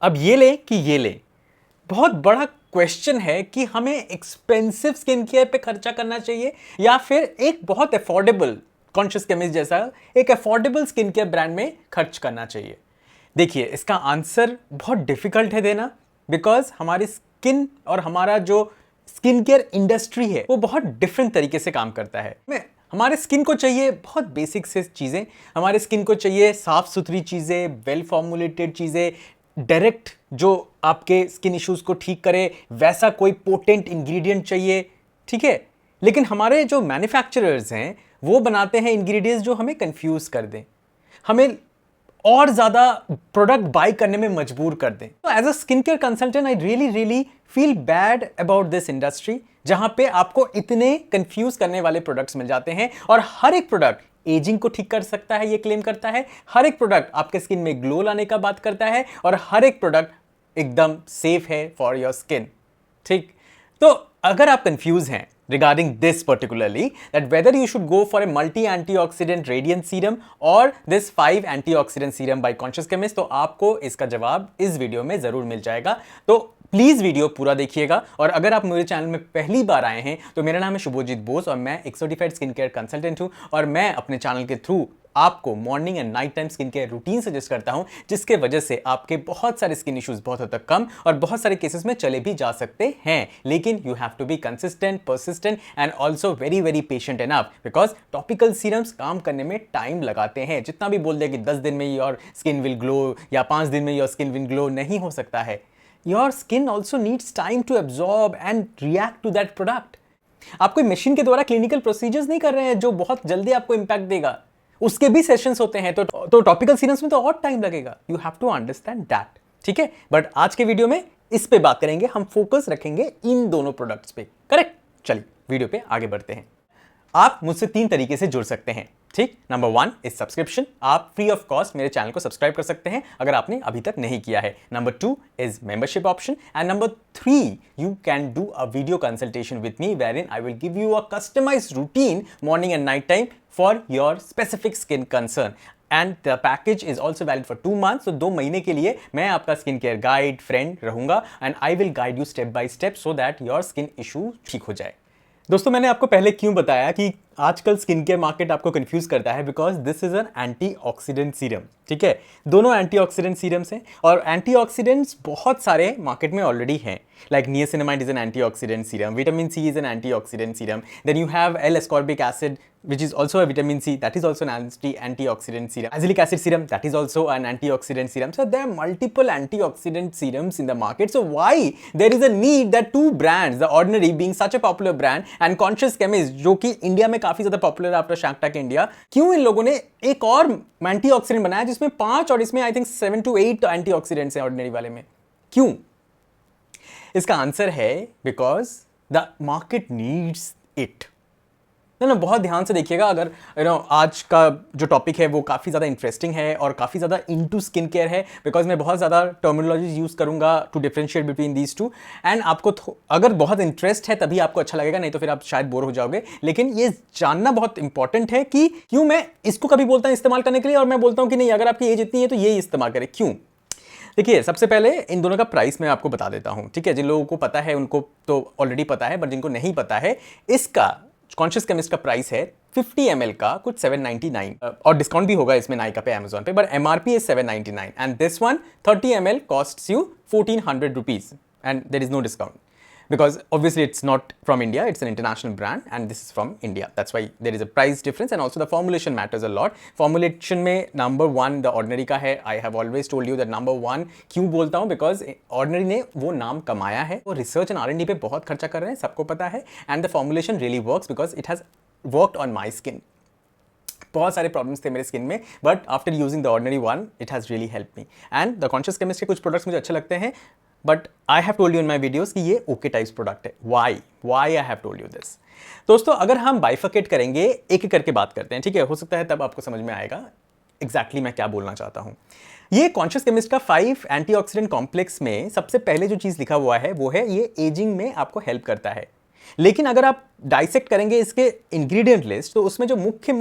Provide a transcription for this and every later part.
अब ये ले कि ये ले, बहुत बड़ा क्वेश्चन है कि हमें एक्सपेंसिव स्किन केयर पे खर्चा करना चाहिए या फिर एक बहुत अफोर्डेबल, कॉन्शियस केमिस्ट जैसा एक अफोर्डेबल स्किन केयर ब्रांड में खर्च करना चाहिए। देखिए, इसका आंसर बहुत डिफिकल्ट है देना, बिकॉज हमारी स्किन और हमारा जो स्किन केयर इंडस्ट्री है वो बहुत डिफरेंट तरीके से काम करता है। हमारे स्किन को चाहिए बहुत बेसिक से चीज़ें, हमारे स्किन को चाहिए साफ सुथरी चीज़ें, वेल फॉर्मुलेटेड चीज़ें, डायरेक्ट जो आपके स्किन इश्यूज़ को ठीक करे वैसा कोई पोटेंट इंग्रेडिएंट चाहिए, ठीक है। लेकिन हमारे जो मैन्युफैक्चरर्स हैं वो बनाते हैं इंग्रेडिएंट्स जो हमें कंफ्यूज कर दें, हमें और ज़्यादा प्रोडक्ट बाय करने में मजबूर कर दें। तो as a skin care consultant I really feel bad about this industry, जहां पे आपको इतने कंफ्यूज करने वाले प्रोडक्ट्स मिल जाते हैं और हर एक प्रोडक्ट एजिंग को ठीक कर सकता है ये क्लेम करता है, हर एक प्रोडक्ट आपके स्किन में ग्लो लाने का बात करता है और हर एक प्रोडक्ट एकदम सेफ है फॉर योर स्किन, ठीक। तो अगर आप कंफ्यूज हैं regarding this particularly, that whether you should go for a multi-antioxidant radiant serum or this 5 antioxidant serum by Conscious Chemist, तो आपको इसका जवाब इस वीडियो में जरूर मिल जाएगा। तो प्लीज वीडियो पूरा देखिएगा। और अगर आप मेरे चैनल में पहली बार आए हैं तो मेरा नाम है शुभजीत बोस और मैं एक सर्टिफाइड स्किन केयर कंसल्टेंट हूं और मैं अपने चैनल के थ्रू आपको morning and night time skin care routine suggest करता हूं, जिसके वजह से आपके बहुत सारे स्किन इश्यूज बहुत हद तक कम और बहुत सारे केसेस में चले भी जा सकते हैं। लेकिन you have to be consistent, persistent and also very patient enough, because topical serums काम करने में टाइम लगाते हैं। जितना भी बोल दे कि 10 दिन में योर स्किन विल ग्लो या 5 दिन में योर स्किन विल ग्लो, नहीं हो सकता है। Your skin also needs time to absorb and react to that product. आप कोई मशीन के द्वारा क्लिनिकल प्रोसीजर्स नहीं कर रहे हैं जो बहुत जल्दी आपको इंपैक्ट देगा, उसके भी सेशंस होते हैं। तो टॉपिकल सीरम्स में तो और टाइम लगेगा। You have to understand that, ठीक है। बट आज के वीडियो में इस पे बात करेंगे, हम फोकस रखेंगे इन दोनों प्रोडक्ट्स पे, करेक्ट। चलिए वीडियो पे आगे बढ़ते हैं। आप मुझसे 3 तरीके से जुड़ सकते हैं, ठीक। नंबर 1 इज सब्सक्रिप्शन, आप फ्री ऑफ कॉस्ट मेरे चैनल को सब्सक्राइब कर सकते हैं अगर आपने अभी तक नहीं किया है। Number 2 is membership option and number 3 you can do a video consultation with me wherein I will give you a customised routine morning and night time for your specific skin concern and the package is also valid for 2 months। तो 2 महीने के लिए मैं आपका skin care guide friend रहूंगा and I will guide you step by step so that your skin issue ठीक हो जाए। दोस्तों, मैंने आपको पहले क्यों बताया कि आजकल स्किन केयर मार्केट आपको कंफ्यूज करता है, because this is an antioxidant serum, ठीक है। दोनों एंटीऑक्सीडेंट सीरम्स हैं और एंटीऑक्सीडेंट्स बहुत सारे मार्केट में ऑलरेडी हैं, like niacinamide is an antioxidant serum, vitamin C is an antioxidant serum, then you have L-ascorbic acid which is also a vitamin C, that is also an antioxidant serum, azelaic acid serum, that is also an antioxidant serum. So there are multiple antioxidant serums in the market. So why there is a need that 2 brands, The Ordinary being such a popular brand and Conscious Chemist जो कि India में काफी ज्यादा popular after shark tank India, क्यों इन लोगों ने एक और एंटीऑक्सीडेंट बनाया जिसमें 5 और इसमें आई थिंक 7 to 8 एंटीऑक्सीडेंट्स हैं ऑर्डिनरी वाले में, क्यों? इसका आंसर है because the market needs it. ना बहुत ध्यान से देखिएगा। अगर आज का जो टॉपिक है वो काफ़ी ज़्यादा इंटरेस्टिंग है और काफ़ी ज़्यादा इनटू स्किन केयर है, बिकॉज मैं बहुत ज़्यादा टर्मिनोलॉजी यूज़ करूंगा to differentiate between these two. And आपको अगर बहुत इंटरेस्ट है तभी आपको अच्छा लगेगा, नहीं तो फिर आप शायद बोर हो जाओगे। लेकिन ये जानना बहुत इंपॉर्टेंट है कि क्यों मैं इसको कभी बोलता हूँ इस्तेमाल करने के लिए और मैं बोलता हूँ कि नहीं, अगर आपकी एज इतनी है तो ये इस्तेमाल करें, क्यों? देखिए, सबसे पहले इन दोनों का प्राइस मैं आपको बता देता हूं, ठीक है। जिन लोगों को पता है उनको तो ऑलरेडी पता है, बट जिनको नहीं पता है, इसका कॉन्शियस केमिस्ट का प्राइस है 50 ml का कुछ 799 और डिस्काउंट भी होगा इसमें नाइका पे, अमेजॉन पे, but MRP is 799 and this one 30 ml costs you 1400 rupees and there is no discount because obviously it's not from India, it's an international brand and this is from India. That's why there is a price difference and also the formulation matters a lot. Formulation में number 1 The Ordinary का है. I have always told you that number 1 क्यों बोलता हूँ, because Ordinary ने वो नाम कमाया है, वो research and R&D पे बहुत खर्चा कर रहे हैं, सबको पता है, and the formulation really works because it has worked on my skin. बहुत सारे प्रॉब्लम्स थे मेरे स्किन में, but after using the Ordinary one it has really help me. And the Conscious Chemist के कुछ प्रोडक्ट्स मुझे अच्छे लगते हैं, but I have told you in my videos कि ये ओके टाइप्स प्रोडक्ट है। Why I have told you this. दोस्तों, अगर हम बाइफर्केट करेंगे, एक एक करके बात करते हैं, ठीक है। हो सकता है तब आपको समझ में आएगा एग्जैक्टली मैं क्या बोलना चाहता हूँ। ये कॉन्शियस केमिस्ट का 5 एंटीऑक्सीडेंट कॉम्प्लेक्स में सबसे पहले जो चीज़ लिखा हुआ है वो है ये एजिंग में आपको हेल्प करता है। लेकिन अगर आप डाइसेक्ट करेंगे इसके इंग्रेडिएंट लिस्ट तो उसमें जो मुख्य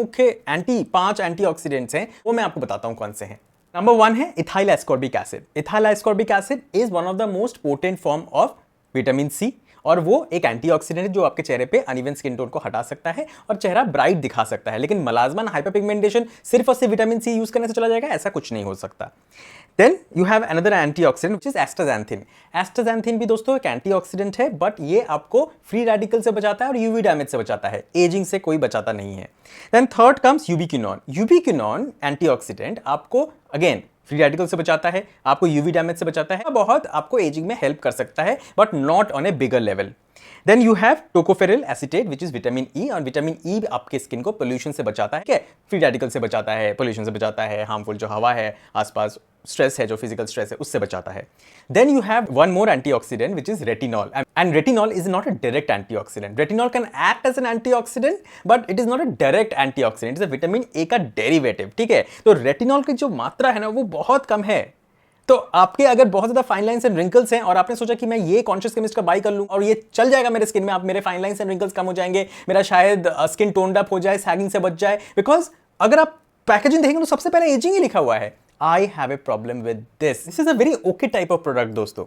5 एंटीऑक्सीडेंट्स हैं वो मैं आपको बताता हूं कौन से हैं। नंबर 1 है ethyl ascorbic acid. Ethyl ascorbic acid is one of the most potent form of vitamin C, और वो एक एंटीऑक्सीडेंट है जो आपके चेहरे पे अनइवन स्किन टोन को हटा सकता है और चेहरा ब्राइट दिखा सकता है। लेकिन मलाजमा हाइपरपिगमेंटेशन सिर्फ और सिर्फ विटामिन सी यूज करने से चला जाएगा, ऐसा कुछ नहीं हो सकता। Then you have another antioxidant which is astaxanthin. Astaxanthin भी दोस्तों एक एंटीऑक्सीडेंट है, बट ये आपको फ्री रेडिकल से बचाता है और यूवी डैमेज से बचाता है, एजिंग से कोई बचाता नहीं है। Then third comes ubiquinone. Ubiquinone antioxidant आपको अगेन फ्री रेडिकल से बचाता है, आपको यूवी डैमेज से बचाता है, बहुत आपको एजिंग में हेल्प कर सकता है, but not on a bigger level. Then you have tocopheryl acetate which is vitamin E, और विटामिन ई आपके स्किन को पोल्यूशन से बचाता है, क्या फ्री रेडिकल से बचाता है, पोल्यूशन से बचाता है, हार्मफुल जो हवा है आसपास, स्ट्रेस है जो फिजिकल स्ट्रेस है उससे बचाता है। Then you have one more antioxidant which is retinol, and retinol is not a direct antioxidant. Retinol can act as an antioxidant but it is not a direct antioxidant, it is vitamin A का derivative, ठीक है। तो retinol की जो मात्रा है ना वो बहुत कम है। तो आपके अगर बहुत ज्यादा फाइन लाइंस एंड रिंकल्स हैं और आपने सोचा कि मैं ये कॉन्शियस केमिस्ट का बाय कर लूं और ये चल जाएगा मेरे स्किन में, आप मेरे फाइन लाइंस एंड रिंकल्स कम हो जाएंगे, मेरा शायद स्किन टोन्ड अप हो जाए, सैगिंग से बच जाए, बिकॉज अगर आप पैकेजिंग देखेंगे तो सबसे पहले एजिंग ही लिखा हुआ है। I have a problem with this is a very okay type of product दोस्तों।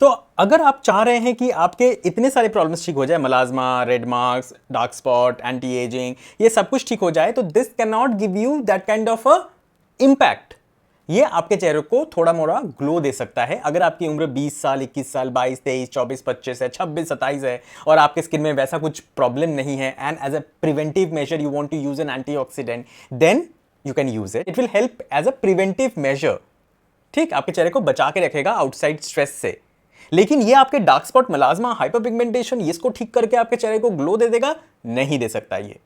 तो अगर आप चाह रहे हैं कि आपके इतने सारे प्रॉब्लम्स ठीक हो जाए, मलाजमा, red marks, dark spot, anti ageing, ये सब कुछ ठीक हो जाए, तो this can not give you that kind of a impact. ये आपके चेहरे को थोड़ा मोड़ा ग्लो दे सकता है। अगर आपकी उम्र 20 साल, 21 साल, 22, 23, 24, 25 है, 26, 27 है और आपके स्किन में वैसा कुछ प्रॉब्लम नहीं है, and as a preventive measure you want to use an antioxidant, then you can use it. It will help as a preventive measure, ठीक, आपके चेहरे को बचा के रखेगा आउटसाइड स्ट्रेस से। लेकिन ये आपके डार्क स्पॉट, मलाजमा, हाइपरपिगमेंटेशन, इसको ठीक करके आपके चेहरे को ग्लो दे देगा? नहीं दे सकता ये,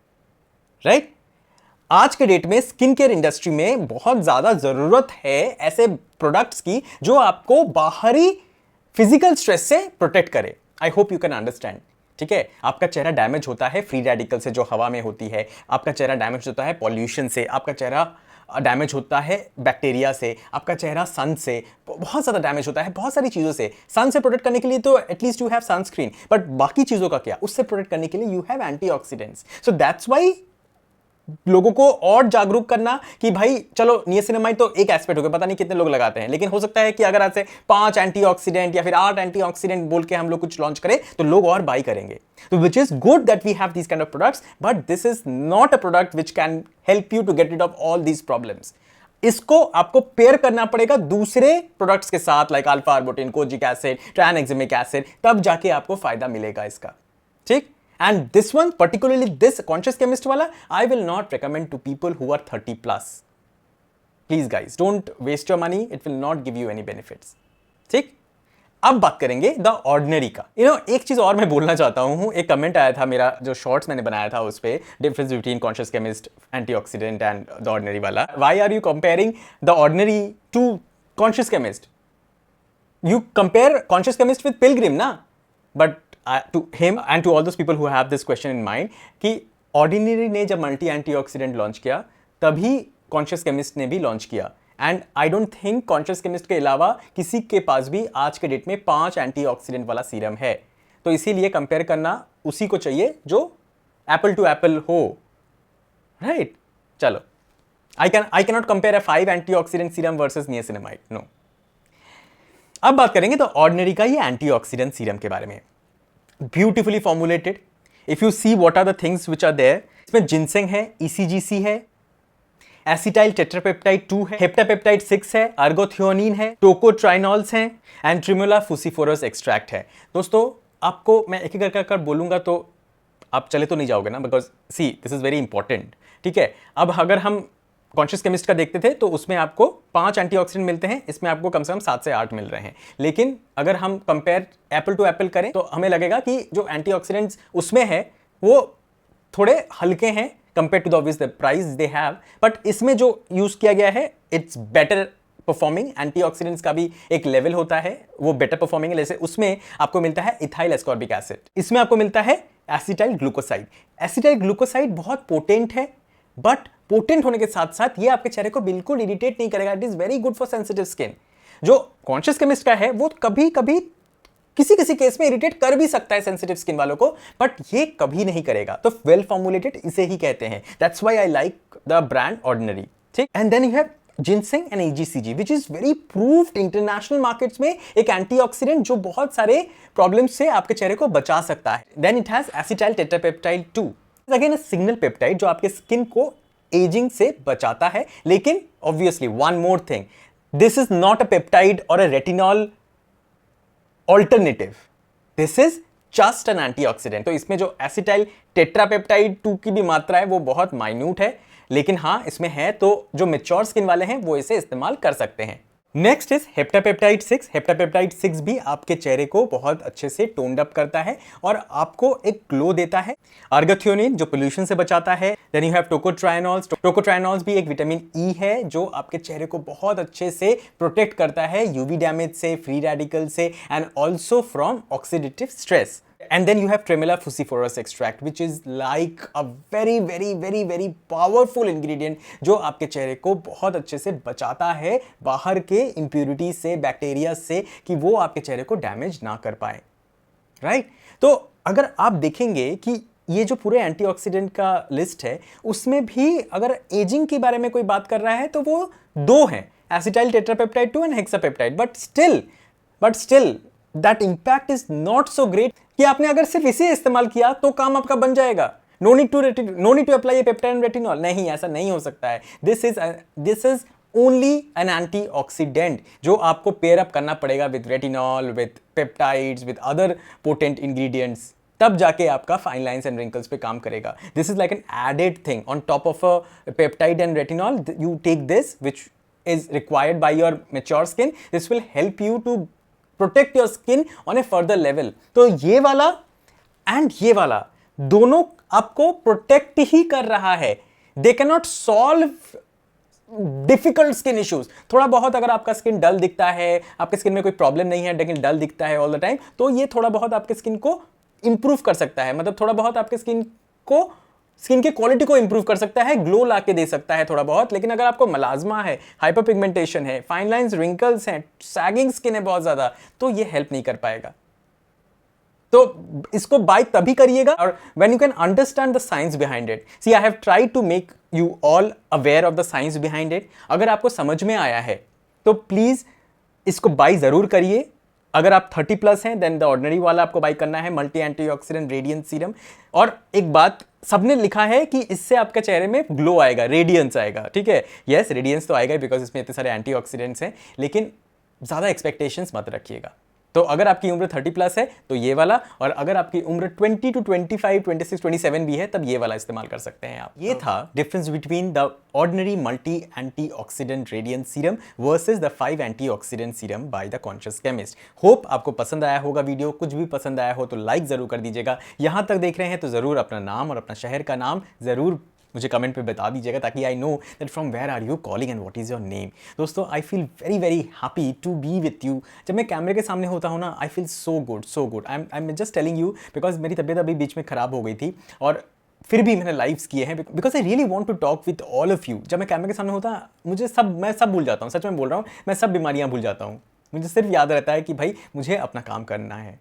राइट? आज के डेट में स्किन केयर इंडस्ट्री में बहुत ज्यादा जरूरत है ऐसे प्रोडक्ट्स की जो आपको बाहरी फिजिकल स्ट्रेस से प्रोटेक्ट करे। I hope you can understand, ठीक है। आपका चेहरा डैमेज होता है फ्री रेडिकल से जो हवा में होती है, आपका चेहरा डैमेज होता है पॉल्यूशन से, आपका चेहरा डैमेज होता है बैक्टीरिया से, आपका चेहरा सन से बहुत ज़्यादा डैमेज होता है, बहुत सारी चीज़ों से। सन से प्रोटेक्ट करने के लिए तो at least you have sunscreen, but बाकी चीज़ों का क्या, उससे प्रोटेक्ट करने के लिए you have antioxidants. So that's why लोगों को और जागरूक करना कि भाई चलो नियासिनामाइड तो एक एस्पेक्ट हो गया, पता नहीं कितने लोग लगाते हैं, लेकिन हो सकता है कि अगर आज से 5 एंटीऑक्सीडेंट या फिर 8 एंटीऑक्सीडेंट बोल के हम लोग कुछ लॉन्च करें तो लोग और बाई करेंगे। तो which is good that we have these kind of products, but this is not a product which can help you to get rid of all these problems. इसको आपको पेयर करना पड़ेगा दूसरे प्रोडक्ट्स के साथ, like alpha arbutin, kojic acid, tranexamic acid, तब जाके आपको फायदा मिलेगा इसका, ठीक। And this one, particularly this conscious chemist wala, I will not recommend to people who are 30 plus. Please guys, don't waste your money. It will not give you any benefits. ठीक? अब बात करेंगे द ऑर्डिनरी का। एक चीज और मैं बोलना चाहता हूँ, एक कमेंट आया था मेरा जो शॉर्ट्स मैंने बनाया था उस पे, difference between conscious chemist, antioxidant and the ordinary वाला। Why are you comparing the ordinary to conscious chemist? You compare conscious chemist with pilgrim ना, but to him and to all those people who have this question in mind कि ordinary ने जब multi antioxidant launch किया तभी conscious chemist ने भी launch किया, and I don't think conscious Chemist के अलावा किसी के पास भी आज के डेट में 5 एंटीऑक्सीडेंट वाला सीरम है। तो इसीलिए कंपेयर करना उसी को चाहिए जो एप्पल टू एप्पल हो, राइट? चलो, I can not compare a 5 antioxidant serum versus niacinamide, no. अब बात करेंगे तो ऑर्डिनरी का ये एंटीऑक्सीडेंट सीरम के बारे में। Beautifully formulated, if you see what are the things which are there, इसमें जिनसेंग है, ECGC है, एसिटाइल टेट्रापेप्टाइड 2 है, हेप्टापेप्टाइड 6 है, अर्गोथियोनिन है, टोकोट्राइनॉल्स हैं, एंड ट्रिमुला फुसिफोरस एक्सट्रैक्ट है। दोस्तों आपको मैं एक एक कर बोलूंगा तो आप चले तो नहीं जाओगे ना, because see this is very important, ठीक है। अब अगर हम कॉन्शियस केमिस्ट का देखते थे तो उसमें आपको 5 एंटीऑक्सीडेंट मिलते हैं, इसमें आपको कम से कम 7 से 8 मिल रहे हैं। लेकिन अगर हम कंपेयर एप्पल टू एप्पल करें तो हमें लगेगा कि जो एंटीऑक्सीडेंट्स उसमें है वो थोड़े हल्के हैं compare to the obvious price they have, but इसमें जो यूज किया गया है इट्स बेटर परफॉर्मिंग। एंटीऑक्सीडेंट्स का भी एक लेवल होता है, वो बेटर परफॉर्मिंग है। जैसे उसमें आपको मिलता है इथाइल एस्कॉर्बिक एसिड, इसमें आपको मिलता है एसिटाइल ग्लूकोसाइड। एसिटाइल ग्लूकोसाइड बहुत पोटेंट है, बट पोटेंट होने के साथ साथ ये आपके चेहरे को बिल्कुल इरिटेट नहीं करेगा। It is very good for sensitive skin. जो कॉन्शियस केमिस्ट का है वो कभी कभी किसी किसी केस में इरिटेट कर भी सकता है सेंसिटिव स्किन वालों को, बट ये कभी नहीं करेगा। तो वेल फॉर्मुलेटेड इसे ही कहते हैं, that's why I like the brand ordinary, ठीक। And then you have ginseng and AGCG which is very proved international markets में एक एंटीऑक्सीडेंट जो बहुत सारे प्रॉब्लम्स से आपके चेहरे को बचा सकता है। Then it has acetyl tetrapeptide 2, again a signal peptide जो आपके स्किन को एजिंग से बचाता है। लेकिन obviously one more thing, this is not a peptide or a retinol alternative, this is just an antioxidant. तो इसमें जो एसिटाइल टेट्रापेप्टाइड 2 की भी मात्रा है वो बहुत माइन्यूट है, लेकिन हाँ इसमें है, तो जो मेच्योर स्किन वाले हैं वो इसे इस्तेमाल कर सकते हैं। Next is हेप्टापेप्टाइड 6। हेप्टापेप्टाइड 6 भी आपके चेहरे को बहुत अच्छे से टोन्ड अप करता है और आपको एक ग्लो देता है। आर्गथ्योनिन जो पोल्यूशन से बचाता है। Then you have tocotrienols. Tocotrienols भी एक विटामिन ई है जो आपके चेहरे को बहुत अच्छे से प्रोटेक्ट करता है यूवी डैमेज से, फ्री रेडिकल से and also from oxidative stress. And then you have Tremella fusiforus extract, which is like a very powerful ingredient जो आपके चेहरे को बहुत अच्छे से बचाता है बाहर के impurities से, बैक्टीरिया से, कि वो आपके चेहरे को डैमेज ना कर पाए, राइट? तो अगर आप देखेंगे कि ये जो पूरे एंटीऑक्सीडेंट का लिस्ट है उसमें भी अगर एजिंग के बारे में कोई बात कर रहा है तो वो दो हैं, acetyl tetrapeptide 2 and hexapeptide. But still that impact is not so great कि आपने अगर सिर्फ इसे इस्तेमाल किया तो काम आपका बन जाएगा। No need to apply peptide and retinol, नहीं, ऐसा नहीं हो सकता है। This is only an antioxidant जो आपको पेयर अप करना पड़ेगा with retinol, with peptides, with other potent ingredients, तब जाके आपका फाइन लाइंस एंड रिंकल्स पे काम करेगा। This is like an added thing on top of a peptide and retinol. You take this which is required by your mature skin. This will help you to protect your skin on a further level. तो ये वाला and ये वाला दोनों आपको protect ही कर रहा है। They can not solve difficult skin issues. थोड़ा बहुत अगर आपका स्किन डल दिखता है, आपके स्किन में कोई प्रॉब्लम नहीं है लेकिन डल दिखता है ऑल द टाइम, तो ये थोड़ा बहुत आपके स्किन को इंप्रूव कर सकता है, मतलब थोड़ा बहुत आपके स्किन की क्वालिटी को इंप्रूव कर सकता है, ग्लो ला के दे सकता है थोड़ा बहुत। लेकिन अगर आपको मलाजमा है, हाइपर पिगमेंटेशन है, फाइन लाइंस, रिंकल्स हैं, सैगिंग स्किन है बहुत ज्यादा, तो ये हेल्प नहीं कर पाएगा। तो इसको बाय तभी करिएगा और when you can understand the science behind it. See I have tried to make you all aware of the science behind it. अगर आपको समझ में आया है तो प्लीज इसको बाय जरूर करिए। अगर आप 30+ हैं देन द ऑर्डिनरी वाला आपको बाय करना है, मल्टी एंटीऑक्सीडेंट रेडियंस सीरम। और एक बात सबने लिखा है कि इससे आपके चेहरे में ग्लो आएगा, रेडियंस आएगा, ठीक है? यस, रेडियंस तो आएगा बिकॉज इसमें इतने सारे एंटीऑक्सीडेंट्स हैं, लेकिन ज्यादा एक्सपेक्टेशंस मत रखिएगा। तो अगर आपकी उम्र 30+ है तो ये वाला, और अगर आपकी उम्र 20 to 25, 26, 27 भी है तब ये वाला इस्तेमाल कर सकते हैं आप। ये था difference between the Ordinary multi antioxidant radiance serum versus the 5 antioxidant serum by the Conscious Chemist. Hope आपको पसंद आया होगा वीडियो। कुछ भी पसंद आया हो तो लाइक जरूर कर दीजिएगा। यहां तक देख रहे हैं तो जरूर अपना नाम और अपना शहर का नाम जरूर मुझे कमेंट पे बता दीजिएगा ताकि I know that from where are you calling and what is your name. दोस्तों, I feel very happy to be with you. जब मैं कैमरे के सामने होता हूँ ना, I feel so good. I am just telling you because मेरी तबीयत अभी बीच में खराब हो गई थी और फिर भी मैंने लाइव्स किए हैं because I really want to talk with all of you. जब मैं कैमरे के सामने होता मैं सब भूल जाता हूँ, सच में बोल रहा हूँ, मैं सब बीमारियाँ भूल जाता हूँ। मुझे सिर्फ याद रहता है कि भाई मुझे अपना काम करना है।